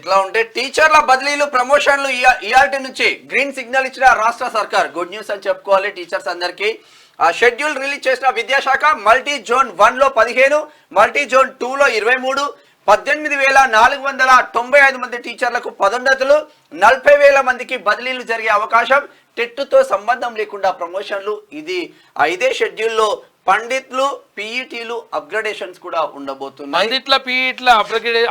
ఇట్లా ఉంటే టీచర్ల బదిలీలు ప్రమోషన్లు ఇయాల్టీ నుంచి గ్రీన్ సిగ్నల్ ఇచ్చిన రాష్ట్ర సర్కార్ గుడ్ న్యూస్ అని చెప్పుకోవాలి టీచర్స్ అందరికీ. షెడ్యూల్ రిలీజ్ చేసిన విద్యాశాఖ మల్టీ జోన్ 1లో 15, మల్టీ జోన్ 2లో 23, 18,495 మంది టీచర్లకు పదోన్నతులు, 40,000 మందికి బదిలీలు జరిగే అవకాశం, టెట్తో సంబంధం లేకుండా ప్రమోషన్లు. ఇది 5వ షెడ్యూల్లో పండిట్లు పీఈటీలు అప్గ్రేడేషన్స్ కూడా ఉండబోతున్నాయి. పండిట్ల పీఈట్ల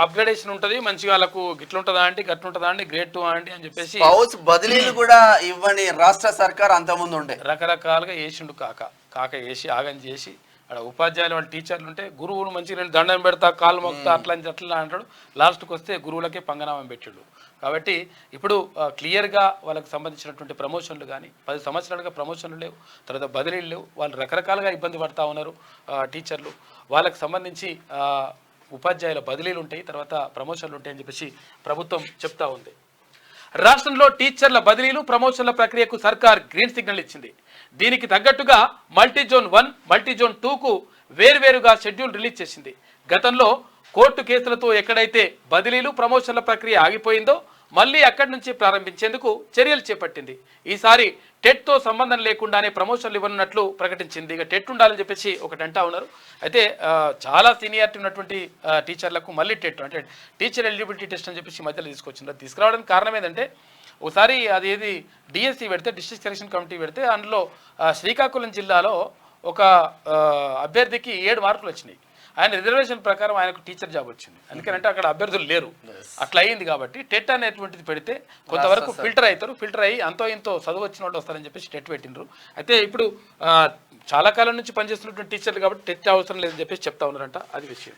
అప్గ్రేడేషన్ ఉంటది, మంచిగా వాళ్ళకు గిట్లుంటదా అండి గట్లుంటదా అండి గ్రేడ్ 2 అండి అని చెప్పేసి హౌస్ బదిలీలు కూడా ఇవ్వని రాష్ట్ర సర్కార్ అంతకుముందు ఉండే రకరకాలుగా వేసిండు కాక వేసి ఆగం చేసి అక్కడ ఉపాధ్యాయులు వాళ్ళ టీచర్లు ఉంటే గురువులు మంచిగా నేను దండం పెడతా కాలు మొక్తా అట్లా అంటాడు, లాస్ట్కి వస్తే గురువులకే పంగనామం పెట్టిండు. కాబట్టి ఇప్పుడు క్లియర్గా వాళ్ళకి సంబంధించినటువంటి ప్రమోషన్లు కానీ 10 సంవత్సరాలుగా ప్రమోషన్లు లేవు, తర్వాత బదిలీలు లేవు, వాళ్ళు రకరకాలుగా ఇబ్బంది పడతా ఉన్నారు టీచర్లు. వాళ్ళకి సంబంధించి ఉపాధ్యాయుల బదిలీలు ఉంటాయి, తర్వాత ప్రమోషన్లు ఉంటాయని చెప్పేసి ప్రభుత్వం చెప్తా ఉంది. రాష్ట్రంలో టీచర్ల బదిలీలు ప్రమోషన్ల ప్రక్రియకు సర్కార్ గ్రీన్ సిగ్నల్ ఇచ్చింది. దీనికి తగ్గట్టుగా మల్టీ జోన్ 1, మల్టీ జోన్ 2కు వేరువేరుగా షెడ్యూల్ రిలీజ్ చేసింది. గతంలో కోర్టు కేసులతో ఎక్కడైతే బదిలీలు ప్రమోషన్ల ప్రక్రియ ఆగిపోయిందో మళ్ళీ అక్కడి నుంచి ప్రారంభించేందుకు చర్యలు చేపట్టింది. ఈసారి టెట్తో సంబంధం లేకుండానే ప్రమోషన్లు ఇవ్వనున్నట్లు ప్రకటించింది. ఇక టెట్ ఉండాలని చెప్పేసి ఒకటి అంటా ఉన్నారు. అయితే చాలా సీనియారిటీ ఉన్నటువంటి టీచర్లకు మళ్ళీ టెట్ అంటే టీచర్ ఎలిజిబిలిటీ టెస్ట్ అని చెప్పేసి మధ్యలో తీసుకొచ్చింది. తీసుకురావడానికి కారణం ఏంటంటే ఒకసారి అది ఏది డిఎస్సి పెడితే డిస్ట్రిక్ట్ సెలక్షన్ కమిటీ పెడితే అందులో శ్రీకాకుళం జిల్లాలో ఒక అభ్యర్థికి 7 మార్కులు వచ్చినాయి. ఆయన రిజర్వేషన్ ప్రకారం ఆయనకు టీచర్ జాబ్ వచ్చింది. ఎందుకంటే అక్కడ అభ్యర్థులు లేరు, అట్లా అయ్యింది. కాబట్టి టెట్ అనేటువంటిది పెడితే కొంతవరకు ఫిల్టర్ అవుతారు, ఫిల్టర్ అయ్యి అంతో ఇంతో చదువు వచ్చిన వాళ్ళు వస్తారని చెప్పేసి టెట్ పెట్టినరు. అయితే ఇప్పుడు చాలా కాలం నుంచి పనిచేస్తున్నటువంటి టీచర్లు కాబట్టి టెట్ అవసరం లేదని చెప్పేసి చెప్తా ఉన్నారంట. అది విషయం.